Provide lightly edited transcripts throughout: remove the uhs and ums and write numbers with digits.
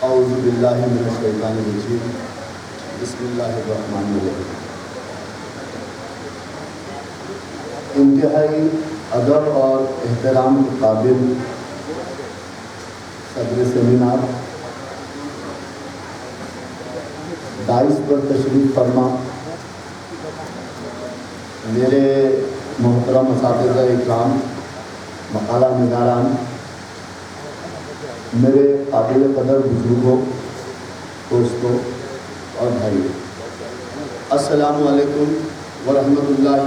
اعوذ باللہ من الشیطان الرجیم بسم اللہ الرحمن الرحیم۔ انتہائی ادب اور احترام کے قابل صدر سیمینار، دائس پر تشریف فرما میرے محترم اساتذہ اکرام، مقالہ نگاران، میرے قابل قدر بزرگوں، دوستوں اور بھائیوں، السلام علیکم ورحمۃ اللہ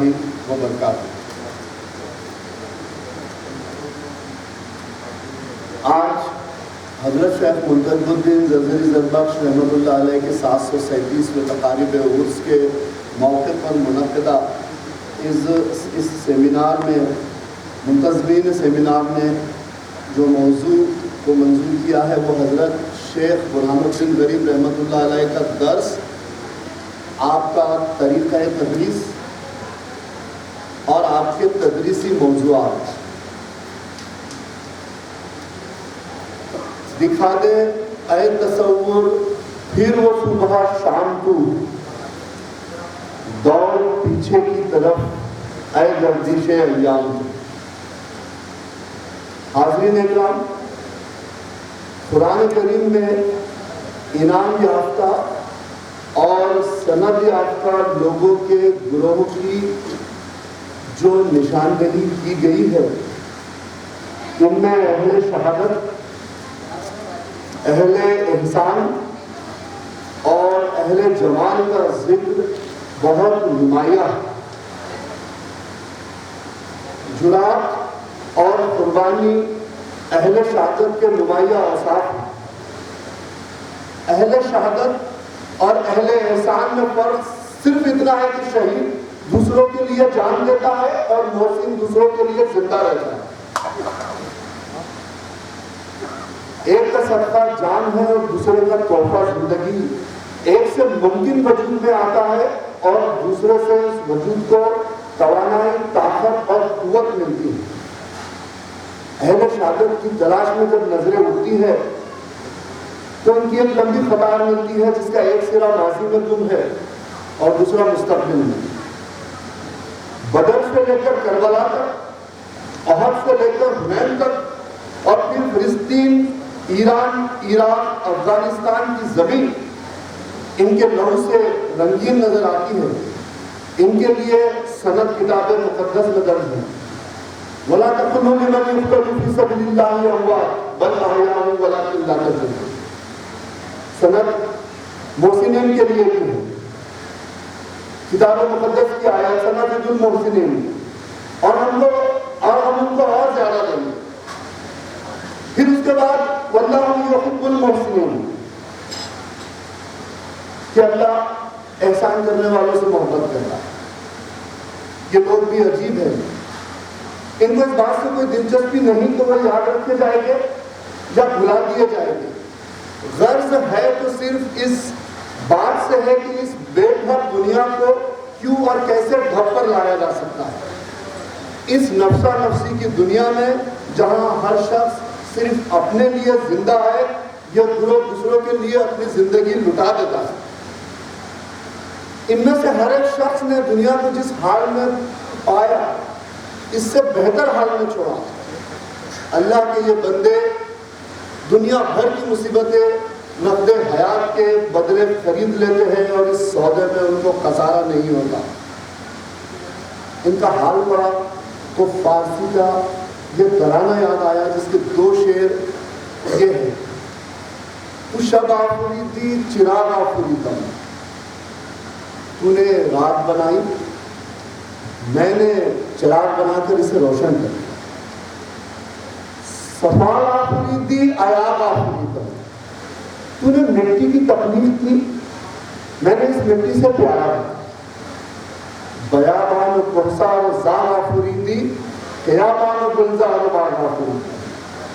وبرکاتہ۔ آج حضرت شیخ منتظر الدین زرزری زربخش رحمۃ اللہ علیہ کے 737ویں تقاریب عرس کے موقع پر منعقدہ اس سیمینار میں منتظمین سیمینار نے جو موضوع کو منظور کیا ہے وہ حضرت شیخ برہان الدین غریب رحمۃ اللہ علیہ کا درس، آپ کا طریقہ تدریس اور آپ کے تدریسی موضوعات۔ دکھا دے اے تصور پھر وہ صبح شام کو، دوڑ پیچھے کی طرف اے گردش ایام۔ حاضرین اکرام، قرآن کریم میں انعام یافتہ اور سند یافتہ لوگوں کے گروہ کی جو نشاندہی کی گئی ہے، ان میں اہل شہادت، اہل احسان اور اہل جمال کا ذکر بہت نمایاں۔ جرات اور قربانی اہل شہادت کے نمایاں اوصاف ہیں۔ اہل شہادت اور اہل احسان میں فرق صرف اتنا ہے کہ شہید دوسروں کے لیے جان دیتا ہے اور محسن دوسروں کے لیے زندہ رہتا ہے۔ ایک کا صدقہ جان ہے اور دوسرے کا تحفہ زندگی۔ ایک سے ممکن وجود میں آتا ہے اور دوسرے سے اس وجود کو توانائی، طاقت اور قوت ملتی ہے۔ اہل شہادت کی تلاش میں جب نظریں اٹھتی ہے تو ان کی ایک لمبی قطار ملتی ہے جس کا ایک سرا ماضی میں گم ہے اور دوسرا مستقبل میں۔ بدر سے لے کر کربلا تک، احد سے لے کر حنین تک، اور پھر فلسطین، ایران، عراق، افغانستان کی زمین ان کے لہو سے رنگین نظر آتی ہے۔ ان کے لیے سند کتاب مقدس میں درج ہے۔ وَلَا تَقُولُوا لِمَنْ يُقْتَلُ فِي سَبِيلِ اللَّهِ أَمْوَاتٌ بَلْ أَحْيَاءٌ وَلَكِنْ لَا تَشْعُرُونَ۔ سند محسنین کے لیے بھی ہے۔ کتاب مقدس کی آیات سند المحسنین، اور ہم ان کو اور زیادہ دیں گے۔ پھر اس کے بعد وَاللَّهُ يُحِبُّ الْمُحْسِنِينَ، کہ اللہ احسان کرنے والوں سے محبت کرتا ہے۔ یہ لوگ بھی عجیب ہیں، ان کو اس بات سے کوئی دلچسپی نہیں کہ وہ یاد رکھے جائیں گے یا بھلا دیے جائیں گے۔ غرض ہے تو صرف اس بات سے ہے کہ اس بے گھر دنیا کو کیوں اور کیسے ڈھپ پر لایا جا سکتا ہے۔ اس نفسا نفسی کی دنیا میں جہاں ہر شخص صرف اپنے لیے زندہ ہے، یہ دوسروں کے لیے اپنی زندگی لٹا دیتا ہے۔ ان میں سے ہر ایک شخص نے دنیا کو جس حال میں پایا اس سے بہتر حال میں چھوڑا۔ اللہ کے یہ بندے دنیا بھر کی مصیبتیں نقد حیات کے بدلے خرید لیتے ہیں اور اس سودے میں ان کو خسارہ نہیں ہوتا۔ ان کا حال پڑا تو فارسی کا یہ ترانہ یاد آیا جس کے 2 شعر یہ ہیں: تو شب آفریدی چراغ آفریدہ، تو نے رات بنائی، میں نے چراغ بنا کر اسے روشن کر دیا۔ صفال آفریدی عیاب آفریدہ، تو نے مٹی کی تخلیق کی، میں نے اس مٹی سے پیارا بنا۔ بیابان و کوہسار و زاغ آفریدی، خیابان و گلزار و باغ آفریدی،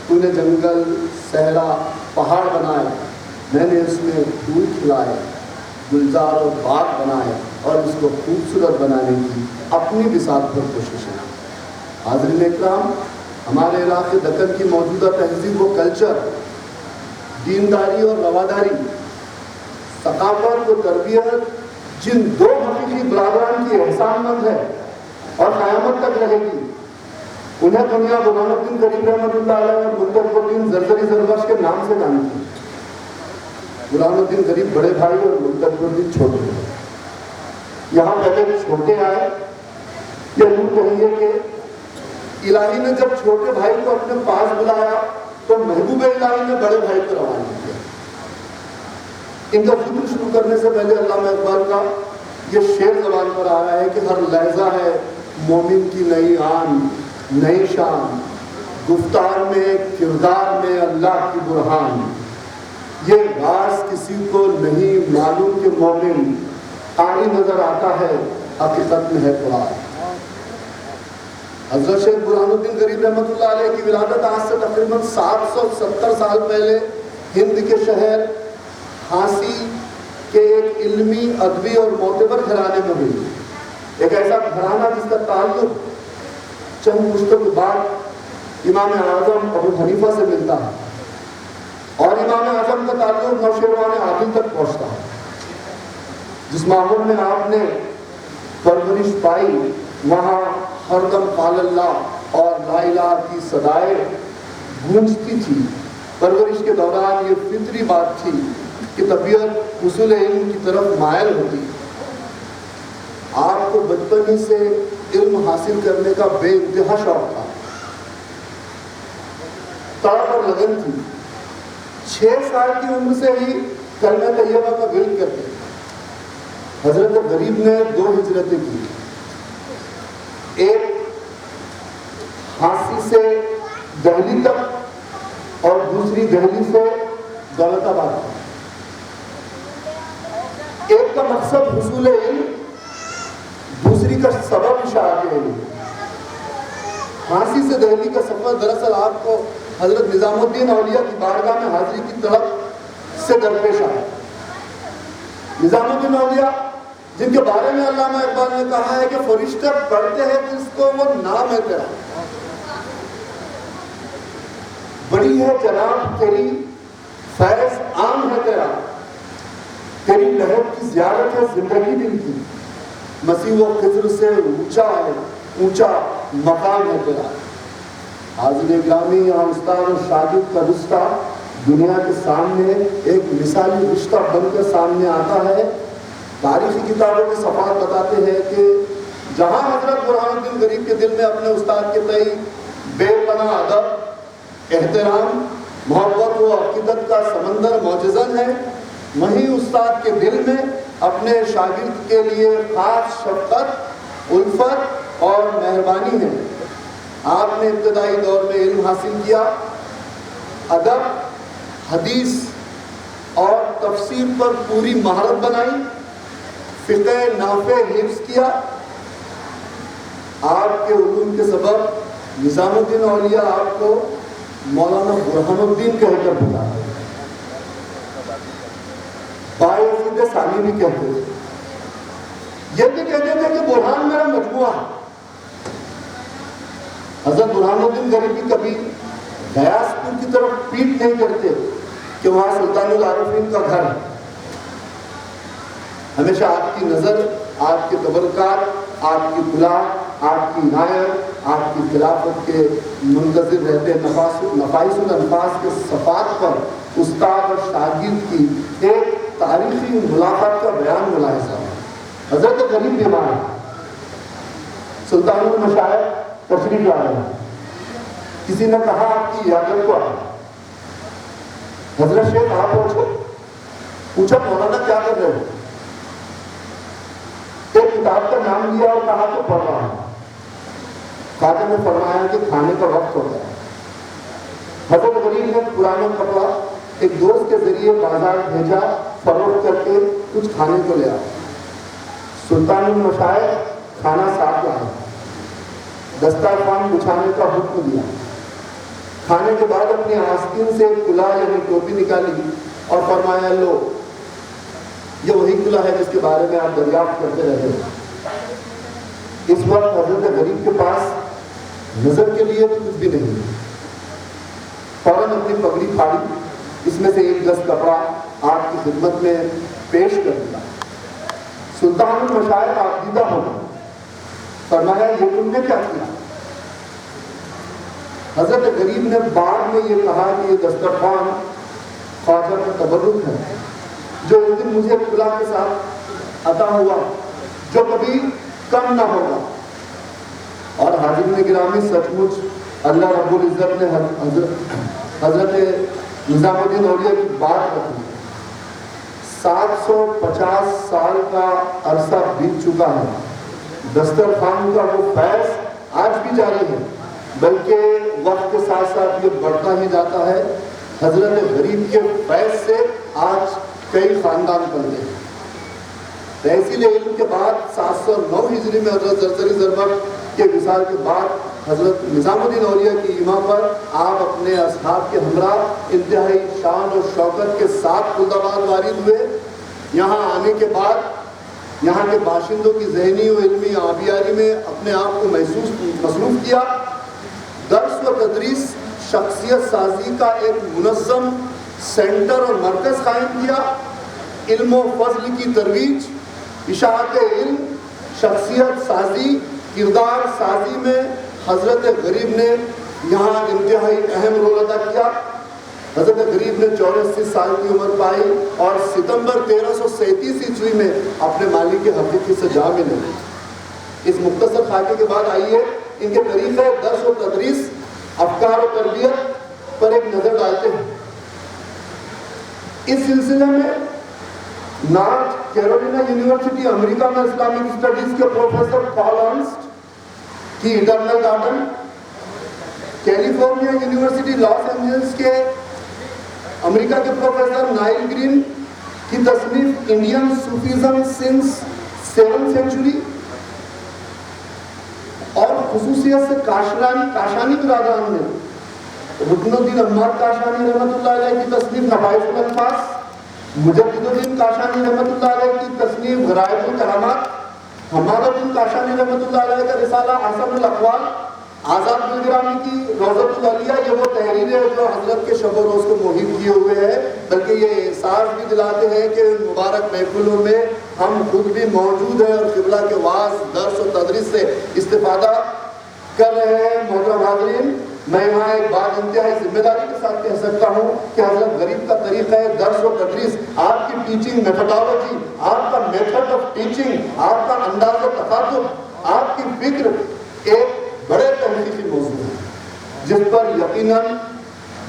تو نے جنگل، صحرا، پہاڑ بنائے، میں نے اس میں پھول کھلائے، گلزار و باغ بنائے اور اس کو خوبصورت بنانے کی اپنی بساط پر کوشش ہے۔ حاضرین اکرام، ہمارے علاقے دکن کی موجودہ تہذیب و کلچر دینداری اور رواداری، ثقافت و تربیت جن دو حقیقی برادران کی احسان مند ہے اور قیامت تک رہے گی، انہیں دنیا غلام الدین غریب رحمۃ اللہ علیہ اور منتخب الدین زرزری زربش کے نام سے جانتی ہے۔ غلام الدین غریب بڑے بھائی اور منتخب الدین چھوٹے بھائی۔ یہاں پہلے چھوٹے آئے، یا یوں کہیے کہ الہی نے جب چھوٹے بھائی کو اپنے پاس بلایا تو محبوب الہی نے بڑے بھائی کو روانہ کیا۔ ان کا ذکر شروع کرنے سے پہلے علامہ اقبال کا یہ شعر زبان پر آ رہا ہے کہ ہر لہجہ ہے مومن کی نئی آن نئی شان، گفتار میں کردار میں اللہ کی برہان، یہ راز کسی کو نہیں معلوم کہ مومن قاری نظر آتا ہے حقیقت میں ہے قرآن۔ حضرت شیخ برہان الدین غریب رحمۃ اللہ علیہ کی ولادت آج سے تقریباً 770 سال پہلے ہند کے شہر ہانسی کے ایک علمی، ادبی اور معتبر گھرانے میں ہوئی۔ ایک ایسا گھرانہ جس کا تعلق چند پشتوں کے بعد امام اعظم ابو حنیفہ سے ملتا ہے، اور امام اعظم کا تعلق نوشیروان عادل تک پہنچتا ہے۔ جس ماحول میں آپ نے پرورش پائی، وہاں ہر دم قال اللہ اور لا الہ کی صدائیں گونجتی تھی۔ پرورش کے دوران یہ فطری بات تھی کہ طبیعت حصول علم کی طرف مائل ہوتی۔ آپ کو بچپن ہی سے علم حاصل کرنے کا بے انتہا شوق تھا، تڑپ اور لگن تھی۔ 6 سال کی عمر سے ہی کلمہ طیبہ کا ورد کرتے۔ حضرت غریب نے 2 ہجرتیں کی، ایک ہانسی سے دہلی تک اور دوسری دہلی سے دولت آباد تک۔ ایک کا مقصد حصول علم، دوسری کا سبب اشاعت علم۔ ہانسی سے دہلی کا سفر دراصل آپ کو حضرت نظام الدین اولیاء کی بارگاہ میں حاضری کی طلب سے درپیش آیا۔ نظام الدین اولیاء جن کے بارے میں علامہ اقبال نے کہا ہے کہ فرشتے پڑھتے ہیں جس کو وہ نام ہے تیرا، بڑی ہے جناب تیری فیض عام ہے تیرا، تیری لہر کی زیارت ہے زندگی دل کی، مسیح و خضر سے اونچا ہے، اونچا مقام ہے تیرا۔ حاضر گرامی، یہاں استاد اور شاگرد کا رشتہ دنیا کے سامنے ایک مثالی رشتہ بن کر سامنے آتا ہے۔ تاریخی کتابوں کے صفحات بتاتے ہیں کہ جہاں حضرت برہان الدین غریب کے دل میں اپنے استاد کے تئیں بے پناہ ادب، احترام، محبت و عقیدت کا سمندر معجزن ہے، وہیں استاد کے دل میں اپنے شاگرد کے لیے خاص شفقت، الفت اور مہربانی ہے۔ آپ نے ابتدائی دور میں علم حاصل کیا، ادب، حدیث اور تفسیر پر پوری مہارت بنائی، فقہ نافع حفظ کیا۔ آپ کے علوم کے سبب نظام الدین اولیاء آپ کو مولانا برہان الدین کہہ کر بلاتے ہیں، بایزید ثانی بھی کہتے تھے۔ یہ بھی کہتے تھے کہ برہان میرا مجموعہ ہے۔ حضرت برہان الدین غریبی کبھی غیاث پور کی طرف پیٹ نہیں کرتے کہ وہاں سلطان العارفین کا گھر ہے۔ ہمیشہ آپ کی نظر، آپ کے تبرکات، آپ کی خلاف، آپ کی عنایت، آپ کی خلافت کے منتظر رہتے نفائس الانفاس کے صفات پر استاد اور شاگرد کی ایک تاریخی ملاقات کا بیان ملاحظہ ہے۔ حضرت غریب بیمار ہے، سلطان المشائخ تشریف لا رہے ہیں، کسی نے کہا آپ کی عیادت کو آئے۔ حضرت شیخ آپ پوچھا مولانا کیا کر رہے ہیں؟ ایک کتاب کا نام لیا اور کہا تو پڑھ رہا ہوں۔ خواجہ نے فرمایا کہ کھانے کا وقت ہو گیا۔ حضرت غریب نے پرانا کپڑا ایک دوست کے ذریعے بازار بھیجا، فروخت کر کے کچھ کھانے کو لیا۔ سلطان المشائخ کھانا ساتھ لائے، دسترخوان بچھانے کا حکم دیا۔ کھانے کے بعد اپنی آستین سے ایک کلا یعنی ٹوپی نکالی اور فرمایا لو، یہ وہی کلا ہے جس کے بارے میں آپ دریافت کرتے رہے۔ اس وقت حضرت غریب کے پاس نظر کے لیے بھی کچھ بھی نہیں، فوراً اپنی پگڑی پھاڑی، اس میں سے ایک گز کپڑا آپ کی خدمت میں پیش کر دیا۔ سلطان المشائخ عابدہ ہو گئے، فرمایا یہ تم نے کیا کیا؟ حضرت غریب نے بعد میں یہ کہا کہ یہ دسترخوان خواجہ کا تبرک ہے جو اس دن مجھے خلا کے ساتھ عطا ہوا، جو کبھی کم نہ ہوگا۔ اور حاضرین گرامی، سچ مچ اللہ رب العزت نے حضرت نظام الدین اولیاء کی بات رکھی۔ 750 سال کا عرصہ بیت چکا ہے، دسترخوان کا وہ فیض آج بھی جاری ہے، بلکہ وقت کے ساتھ ساتھ یہ بڑھتا ہی جاتا ہے۔ حضرت غریب کے فیض سے آج کئی خاندان پلتے ہیں۔ تحصیل علم کے بعد 709 ہجری میں حضرت زرزری زربق کے وصال کے بعد حضرت نظام الدین اولیاء کی ایما پر آپ اپنے اصحاب کے ہمراہ انتہائی شان اور شوکت کے ساتھ خلدآباد وارد ہوئے۔ یہاں آنے کے بعد یہاں کے باشندوں کی ذہنی و علمی آبیاری میں اپنے آپ کو مصروف کیا۔ درس و تدریس، شخصیت سازی کا ایک منظم سینٹر اور مرکز قائم کیا۔ علم و فضل کی ترویج، اشاعت علم، شخصیت سازی، کردار سازی میں حضرت غریب نے یہاں انتہائی اہم رول ادا کیا۔ حضرت غریب نے 84 سال کی عمر پائی اور ستمبر 1337 عیسوی میں اپنے مالک حقیقی سے جا ملے۔ اس مختصر خاکے کے بعد آئیے ان کے طریقے درس و تدریس، افکار و تربیت پر ایک نظر ڈالتے ہیں۔ اس سلسلے میں نارتھ کیرولینا یونیورسٹی امریکہ میں اسلامک اسٹڈیز کے پروفیسر پال ارنسٹ کی eternal garden, California University Los Angeles کے امریکہ کے پروفیسر نائل گرین کی تصنیف Indian Sufism since 7th century, اور خصوصیت سے کاشانی برادران نے رکن الدین عمار کاشانی رحمۃ اللہ علیہ کی تصنیف نفائس الالفاظ، مجدد الدین کاشانی رحمۃ اللہ علیہ کی تصنیف غرائب الکرامات، حماد الدین کاشانی رحمۃ اللہ علیہ کا رسالہ احسن الاقوال، آزاد گرامی کی روضۃ العلیہ، یہ وہ تحریر ہے جو حضرت کے شب و روز کو موہب کیے ہوئے ہیں، بلکہ یہ احساس بھی دلاتے ہیں کہ ان مبارک محفلوں میں ہم خود بھی موجود ہیں اور قبلہ کے واعظ درس و تدریس سے استفادہ کر رہے ہیں۔ محترم حاضرین، میں یہاں ایک بات انتہائی ذمہ داری کے ساتھ کہہ سکتا ہوں کہ حضرت غریب کا طریقہ ہے درس و تدریس، آپ کی ٹیچنگ میتھڈالوجی، آپ کا میتھڈ آف ٹیچنگ، آپ کا انداز و تخاطب، آپ کی فکر ایک بڑے تحقیقی موضوع ہے جس پر یقیناً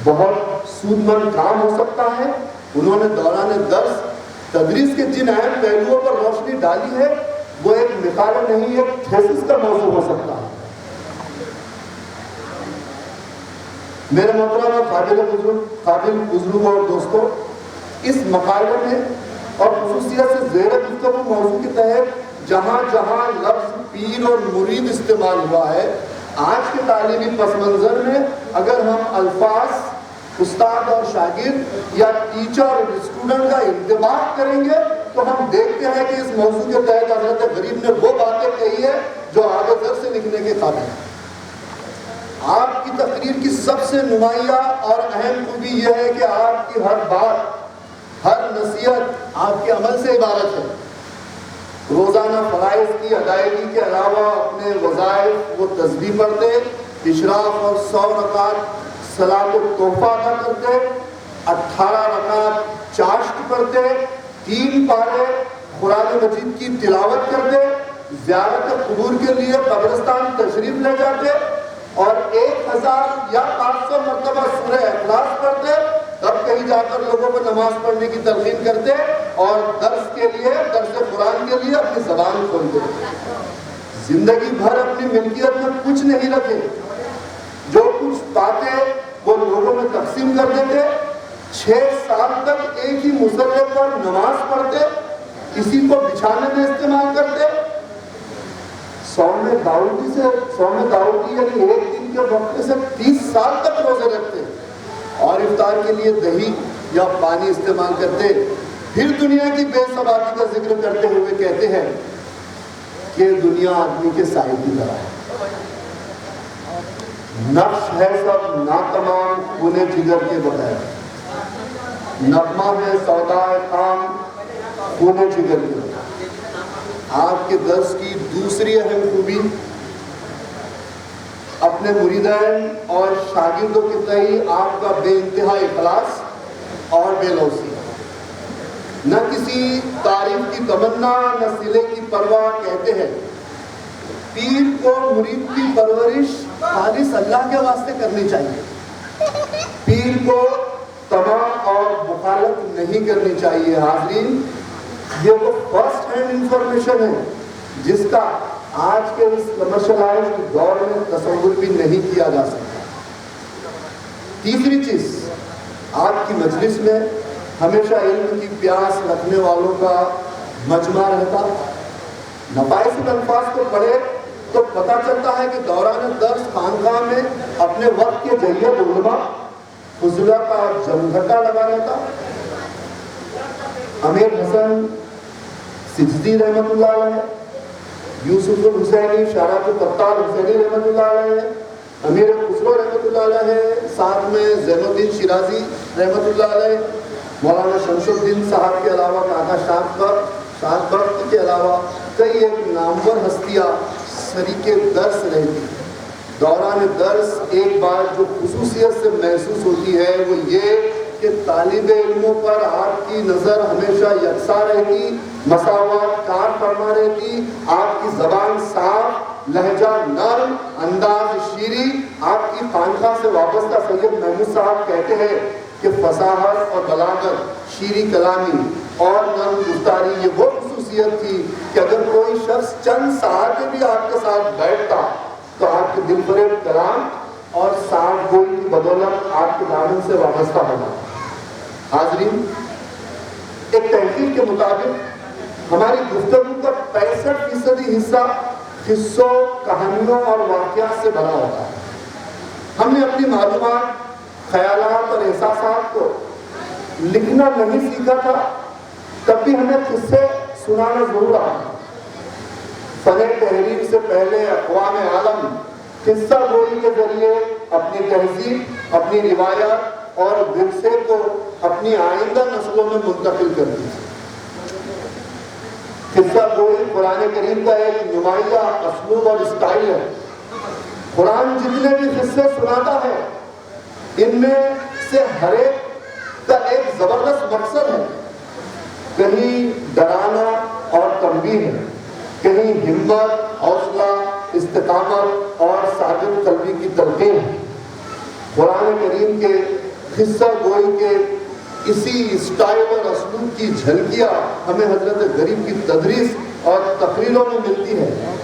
بہت سودمند کام ہو سکتا ہے۔ انہوں نے دوران درس تدریس کے جن اہم پہلوؤں پر روشنی ڈالی ہے وہ ایک مقالہ نہیں، ایک تھیسس کا موضوع ہو سکتا ہے۔ میرے محترم اور قابل بزرگ اور دوستوں، اس مقالے میں اور خصوصیت سے زیر گفتگو موضوع کے تحت جہاں جہاں لفظ پیر اور مرید استعمال ہوا ہے، آج کے تعلیمی پس منظر میں اگر ہم الفاظ استاد اور شاگرد یا ٹیچر اور اسٹوڈنٹ کا انتباہ کریں گے تو ہم دیکھتے ہیں کہ اس موضوع کے تحت حضرت غریب نے وہ باتیں کہی ہے جو آگے در سے لکھنے کے قابل ہیں۔ آپ کی تقریر کی سب سے نمایاں اور اہم خوبی یہ ہے کہ آپ کی ہر بات، ہر نصیحت آپ کے عمل سے عبارت ہے۔ روزانہ فرائض کی ادائیگی کے علاوہ اپنے وظائف وہ تسبیح پڑھتے، اشراق اور 100 رکعت صلاۃ التحفہ ادا کرتے، 18 رکعت چاشت پڑھتے، 3 پارے قرآن مجید کی تلاوت کرتے، زیارت قبور کے لیے قبرستان تشریف لے جاتے اور 1000 یا 500 مرتبہ سورہ اخلاص پڑھتے، تب کہیں جا کر لوگوں کو نماز پڑھنے کی تلقین کرتے اور درس قرآن کے لیے اپنی زبان کھولتے۔ زندگی بھر اپنی ملکیت میں کچھ نہیں رکھے، جو کچھ پاتے وہ لوگوں میں تقسیم کر دیتے، 6 سال تک ایک ہی مصلی پر نماز پڑھتے، کسی کو بچھانے میں استعمال کرتے، صوم داؤدی یعنی ایک دن کے وقت سے 30 سال تک روزے رکھتے اور افطار کے لیے دہی یا پانی استعمال کرتے۔ پھر دنیا کی بے ثباتی کا ذکر کرتے ہوئے کہتے ہیں کہ دنیا آدمی کے سائے کی طرح ہے، نقش ہے سب ناتمام خون جگر کے بغیر، نغمہ ہے سودائے خام خون جگر کی۔ آپ کے درس کی دوسری اہم خوبی اپنے مریدین اور شاگردوں کے تئیں آپ کا بے انتہا اخلاص اور بے لوثی، نہ کسی تعریف کی تمنا نہ صلے کی پرواہ۔ کہتے ہیں پیر کو مرید کی پرورش خالص اللہ کے واسطے کرنی چاہیے، پیر کو تباہ اور مخالفت نہیں کرنی چاہیے۔ حاضرین، یہ وہ فرسٹ ہینڈ انفارمیشن ہے جس کا آج کے اس کمرشلائزڈ دور میں تصور بھی نہیں کیا جا سکتا۔ تیسری چیز، آپ کی مجلس میں ہمیشہ علم کی پیاس رکھنے والوں کا مجمع رہتا۔ نفائس الالفاظ کو پڑھے تو پتہ چلتا ہے کہ دوران درس خانقاہ میں اپنے وقت کے جید علماء فضلہ کا جمگھٹا لگا رہتا۔ امیر حسن سجدی رحمۃ اللہ علیہ، یوسف الحسینی شارات القطار حسینی رحمۃ اللہ علیہ، امیر خسرو رحمۃ اللہ علیہ، ساتھ میں زین الدین شیرازی رحمۃ اللہ علیہ، مولانا شمس الدین صاحب کے علاوہ کاکا شاد بخت کے علاوہ کئی ایک نامور ہستیاں شریک درس رہتی۔ دوران درس ایک بات جو خصوصیت سے محسوس ہوتی ہے وہ یہ کہ طالب علموں پر آپ کی نظر ہمیشہ یکساں رہتی، مساوات کار فرما رہتی، آپ کی زبان صاف، لہجہ نرم، انداز شیریں۔ آپ کی خانقاہ سے وابستہ سید محمود صاحب کہتے ہیں کہ فصاحت اور بلاغت، شیریں کلامی اور نرم گفتاری یہ وہ خصوصیت تھی کہ اگر کوئی شخص چند ساعتیں بھی آپ کے ساتھ بیٹھتا تو آپ کے دل فریب کلام اور صاف گوئی کی بدولت آپ کے دامن سے وابستہ ہوگا۔ حاضرین، ایک تحقیق کے مطابق ہماری گفتگو کا 65% حصہ قصوں، کہانیوں اور واقعات سے بنا ہوتا ہے۔ ہم نے اپنی معلومات، خیالات اور احساسات کو لکھنا نہیں سیکھا تھا، تب بھی ہمیں قصے سنانا ضرور آتا۔ فن تحریر سے پہلے اقوام عالم قصہ گوئی کے ذریعے اپنی تہذیب، اپنی روایات اور ورثے کو اپنی آئندہ نسلوں میں منتقل کرتی ہے۔ قصہ گوئی قرآن کریم کا ایک نمایاں اسلوب اور اسٹائل ہے۔ قرآن جتنے بھی قصے سناتا ہے ان میں سے ہر ایک کا ایک زبردست مقصد ہے، کہیں ڈرانا اور تنبیہ ہے، کہیں ہمت، حوصلہ، استقامت اور ثابت قلبی کی تلقین ہے۔ قرآن کریم کے قصہ گوئی کے اسی اسٹائل اور اسلوب کی جھلکیاں ہمیں حضرت غریب کی تدریس اور تقریروں میں ملتی ہے۔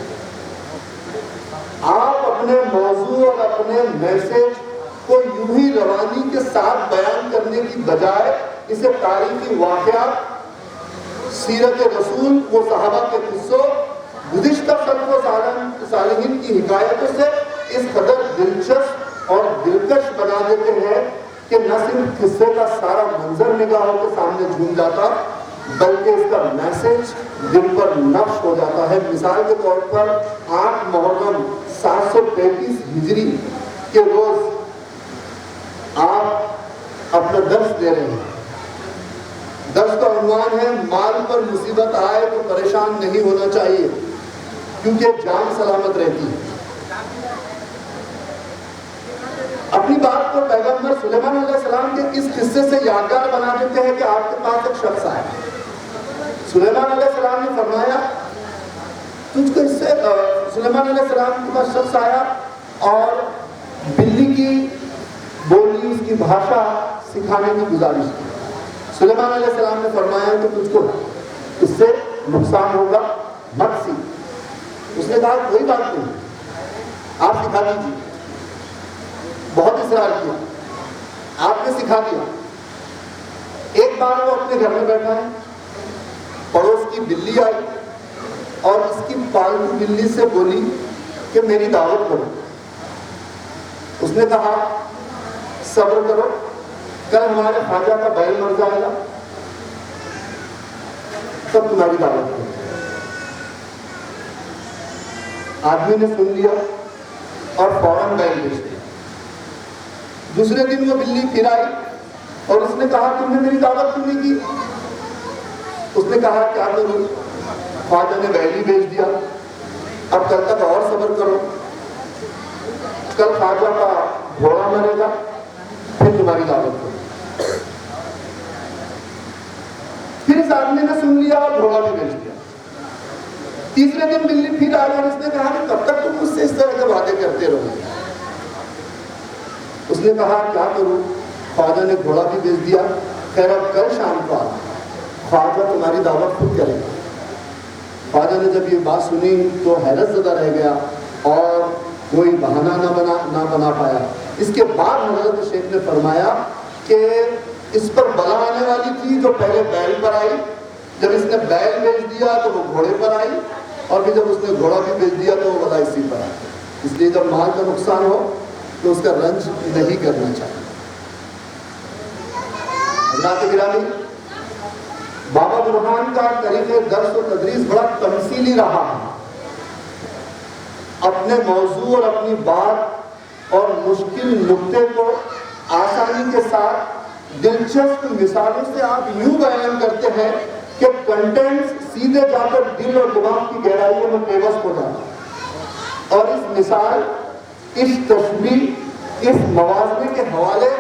آپ اپنے موضوع اور اپنے میسج کو یوں ہی روانی کے ساتھ بیان کرنے کی بجائے اسے تاریخی واقعات، سیرت رسول و صحابہ کے قصوں، گزشتہ سلف و صالحین کی حکایتوں سے اس قدر دلچسپ اور دلکش بنا دیتے ہیں کہ نہ صرف قصے کا سارا منظر نگاہوں کے سامنے جھوم جاتا بلکہ اس کا میسج دل پر نقش ہو جاتا ہے۔ مثال کے طور پر 8 محرم 733 ہجری کے روز آپ اپنا درس دے رہے ہیں۔ درس کا عنوان ہے مال پر مصیبت آئے تو پریشان نہیں ہونا چاہیے کیونکہ جان سلامت رہتی ہے۔ اپنی بات کو پیغمبر سلیمان علیہ السلام کے اس قصے سے یادگار بنا دیتے ہیں کہ آپ کے پاس ایک شخص آیا۔ سلیمان علیہ السلام نے فرمایا سلیمان علیہ السلام کے پاس شخص آیا اور بلی کی بولی، اس کی بھاشا سکھانے کی گزارش کی۔ سلیمان علیہ السلام نے فرمایا کہ تجھ کو اس سے نقصان ہوگا، مت سیکھ۔ اس نے کہا کوئی بات نہیں، آپ سکھا دیجیے۔ بہت اصرار کیا، آپ نے سکھا دیا۔ ایک بار وہ اپنے گھر میں بیٹھا ہے، پڑوس کی بلی آئی اور اس کی پالتو بلی سے بولی کہ میری دعوت کرو۔ اس نے کہا صبر کرو، کل ہمارے خواجہ کا بیل مر جائے گا تب تمہاری دعوت کرو۔ آدمی نے سن لیا اور فوراً بیل بیچ دیا۔ دوسرے دن وہ بلی پھر آئی اور اس نے کہا تم نے میری دعوت کیوں نہیں کی؟ اس نے کہا کیا کروں، خواجہ نے ویلی بھیج دیا، اب کل تک اور صبر کرو، کل خواجہ کا گھوڑا مرے گا پھر تمہاری دعوت کرو۔ پھر اس آدمی نے سن لیا اور گھوڑا بھی بھیج دیا۔ تیسرے دن بلی پھر آئی اور اس نے کہا کہ کب تک تم مجھ سے اس طرح کے وعدے کرتے رہو؟ اس نے کہا کیا کروں، خواجہ نے گھوڑا بھی بھیج دیا، خیر اب کل شام کو آنا، خواجہ تمہاری دعوت خود کرے گا۔ خواجہ نے جب یہ بات سنی تو حیرت زدہ رہ گیا اور کوئی بہانہ نہ بنا پایا۔ اس کے بعد حضرت شیخ نے فرمایا کہ اس پر بلا آنے والی تھی جو پہلے بیل پر آئی، جب اس نے بیل بھیج دیا تو وہ گھوڑے پر آئی، اور پھر جب اس نے گھوڑا بھی بھیج دیا تو وہ بلا اسی پر آئی۔ اس لیے جب مال کا نقصان ہو تو اس کا رنج نہیں کرنا چاہیے۔ حضرات گرامی، بابا برہان کا طریقہ درس و تدریس بڑا تمثیلی رہا ہے۔ اپنے موضوع اور اپنی بات اور مشکل نقطے کو آسانی کے ساتھ دلچسپ مثالوں سے آپ یوں بیان کرتے ہیں کہ کنٹینٹس سیدھے جا کر دل اور دماغ کی گہرائیوں میں پیوست ہو جاتا ہے، اور اس مثال، اس تشبیہ، اس موازنے کے حوالے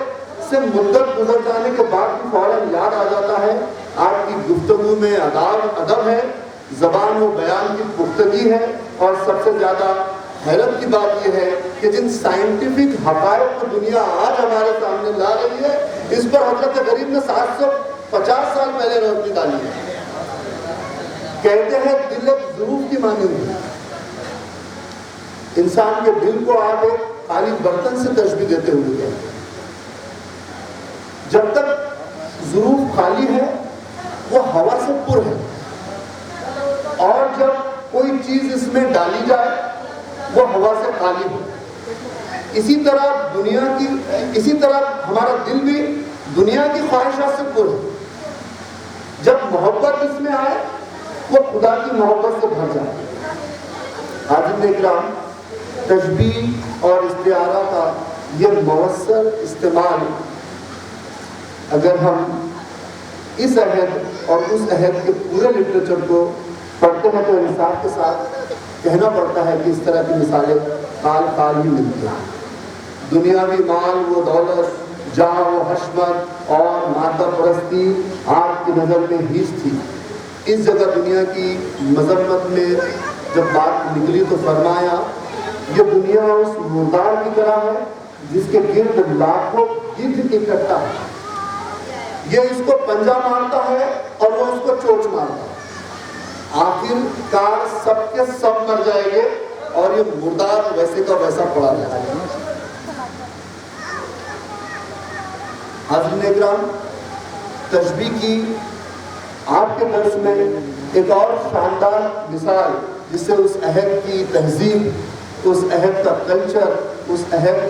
سے مدت گزر جانے کے بعد بھی فوراً یاد آ جاتا ہے۔ آپ کی گفتگو میں ادب ہے، زبان و بیان کی پختگی ہے، اور سب سے زیادہ حیرت کی بات یہ ہے کہ جن سائنٹیفک حقائق کو دنیا آج ہمارے سامنے لا رہی ہے، اس پر حضرت غریب نے 750 سال پہلے روشنی ڈالی ہے۔ کہتے ہیں دل ایک ظروف کی مانند ہے۔ انسان کے دل کو آپ ایک خالی برتن سے تشبیہ دیتے ہوئے کہتے ہیں۔ جب تک ظروف خالی ہے وہ ہوا سے پر ہے، اور جب کوئی چیز اس میں ڈالی جائے وہ ہوا سے خالی ہے۔ اسی طرح ہمارا دل بھی دنیا کی خواہشات سے پر ہے۔ جب محبت اس میں آئے وہ خدا کی محبت سے بھر جائے۔ حاضرین اکرام، تشبیہ اور استعارہ کا یہ مؤثر استعمال اگر ہم اس عہد اور اس عہد کے پورے لٹریچر کو پڑھتے ہیں تو انصاف کے ساتھ کہنا پڑتا ہے کہ اس طرح کی مثالیں خال خال ہی ملتی ہیں۔ دنیاوی مال و دولت، جاہ و حشمت اور مادہ پرستی آپ کی نظر میں ہیچ تھی۔ اس جگہ دنیا کی مذمت میں جب بات نکلی تو فرمایا یہ دنیا اس مردار کی طرح ہے جس کے گرد لاکھوں گدھ اکٹھا ہے۔ یہ اس کو پنجہ مارتا ہے اور وہ اس کو چوچ مارتا ہے، آخر کار سب کے سب مر جائیں گے اور یہ مردار ویسے کا ویسا پڑا جائے گا۔ حاضرین اکرام، تشبیہ کی آپ کے درس میں ایک اور شاندار مثال جس سے اس عہد کی تہذیب، اس عہد کا کلچر، اس عہد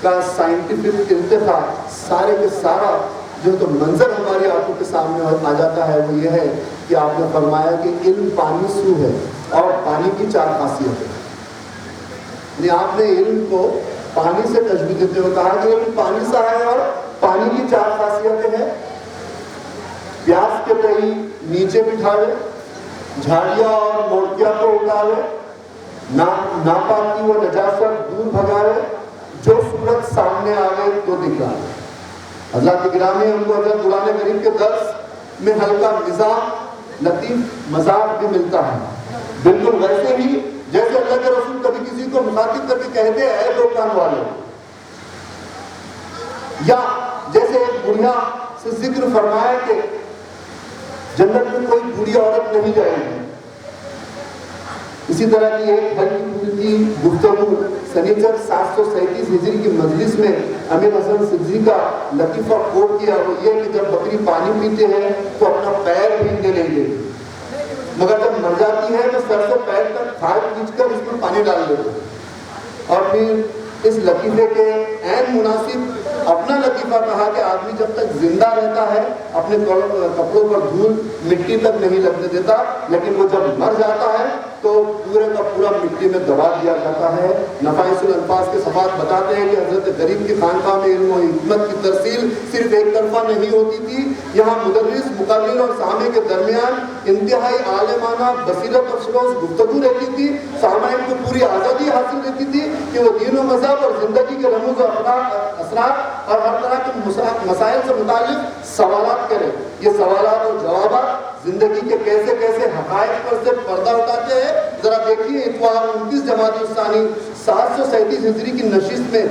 کا سائنٹیفک ارتقاء سارے کے سارا جو تو منظر ہماری آنکھوں کے سامنے آ جاتا ہے وہ یہ ہے کہ آپ نے فرمایا کہ علم پانی سو ہے اور پانی کی 4 خاصیت ہے۔ یعنی آپ نے علم کو پانی سے تشبیہ دیتے ہوئے کہا کہ علم پانی سا ہے اور پانی کی 4 خاصیتیں ہیں۔ پیاس کے تئی نیچے بٹھاوے، جھاڑیاں اور موڑکیاں کو اگاوے، ناپاکی و نجاست دور بھگاوے، جو صورت سامنے آوے تو دکھلاوے۔ حضرات گرامی، ہم کو حضرت قرآن کریم کے درس میں ہلکا مزاح، لطیف مذاق بھی ملتا ہے، بالکل ویسے ہی جیسے اللہ کے رسول کبھی کسی کو مخاطب کر کے کہتے ہیں اے دو کان والے، یا جیسے ایک بڑھیا سے ذکر فرمایا کہ جنت میں کوئی بری عورت نہیں جائے گی۔ اسی طرح کی ایک ہلکی پھلکی گفتگو سنیچر 737 ہجری کی مجلس میں امیر حسن سدزی کا لطیفہ کوٹ کیا، وہ یہ کہ جب بکری پانی پیتے ہیں تو اپنا پیر بھیگنے نہیں دیتی، مگر جب مر جاتی ہے تو سر سے پیر تک کھال کھینچ کر اس میں پانی ڈال دیتے، اور پھر اس لطیفے کے عین مناسب اپنا لطیفہ کہا کہ آدمی جب تک زندہ رہتا ہے اپنے کپڑوں پر دھول مٹی تک نہیں لگنے دیتا، لیکن وہ جب مر جاتا ہے تو پورے کا پورا مٹی میں دبا دیا جاتا ہے۔ نفائس الالفاظ کے صفحات بتاتے ہیں کہ حضرت غریب کی خانقاہ میں علم و حکمت کی ترسیل صرف ایک طرفہ نہیں ہوتی تھی، یہاں مدرس، مقرر اور سامع کے درمیان انتہائی عالمانہ بصیرت افروز گفتگو رہتی تھی، سامعین کو پوری آزادی حاصل رہتی تھی کہ وہ دین و مذہب اور زندگی کے رموز و اثرات اور ہر طرح کے مسائل سے متعلق سوالات کریں۔ یہ سوالات اور جوابات زندگی کے کیسے کیسے حقائق پر سے پردہ اٹھاتے ہیں۔ ذرا دیکھیے اتوار 29 جمادی الثانی 737 ہجری کی نشست میں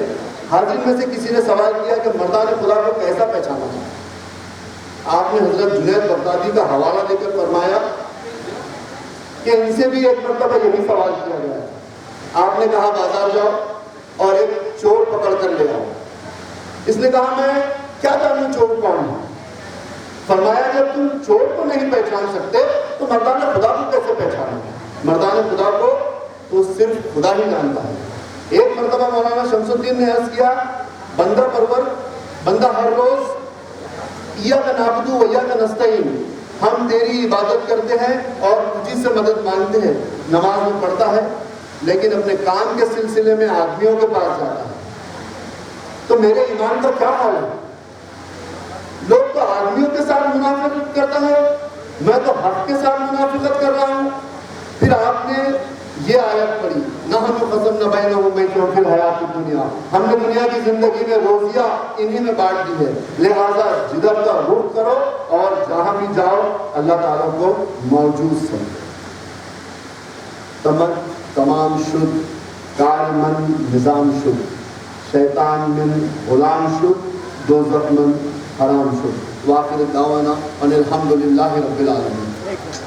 حاضرین میں سے کسی نے سوال کیا کہ مردان خدا کو کیسا پہچانا جائے؟ آپ نے حضرت جنید بغدادی کا حوالہ دے کر فرمایا کہ ان سے بھی ایک مرتبہ یہی سوال کیا گیا ہے۔ آپ نے کہا بازار جاؤ اور ایک چور پکڑ کر لے آؤ۔ اس نے کہا میں کیا جانوں چور کون ہے؟ فرمایا جب تم چور کو نہیں پہچان سکتے تو مردان خدا کو کیسے پہچانو گے؟ مردان خدا کو تو صرف خدا ہی جانتا ہے۔ ایک مرتبہ مولانا شمس الدین نے عرض کیا بندہ پرور، بندہ ہر روز ایاک نعبد و ایاک نستعین، ہم تیری عبادت کرتے ہیں اور تجھی سے مدد مانگتے ہیں، نماز میں پڑھتا ہے لیکن اپنے کام کے سلسلے میں آدمیوں کے پاس جاتا ہے، تو میرے ایمان کا کیا حال ہے؟ لوگ تو آدمیوں کے ساتھ منافقت کرتا ہے، میں تو حق کے ساتھ منافقت کر رہا ہوں۔ پھر آپ نے یہ آیت پڑھی نحن قسمنا بینہم معیشتہم فی الحیاۃ الدنیا، ہم نے دنیا کی زندگی میں روزیاں انہی میں بانٹ دی ہے، لہذا جدھر کا رخ کرو اور جہاں بھی جاؤ اللہ تعالیٰ کو موجود سمجھو۔ تمام شد کار من نظام شد، شیطان من غلام شد، دوزخ من حرام شد۔ واخر دعوانا ان الحمد للہ رب العالمین۔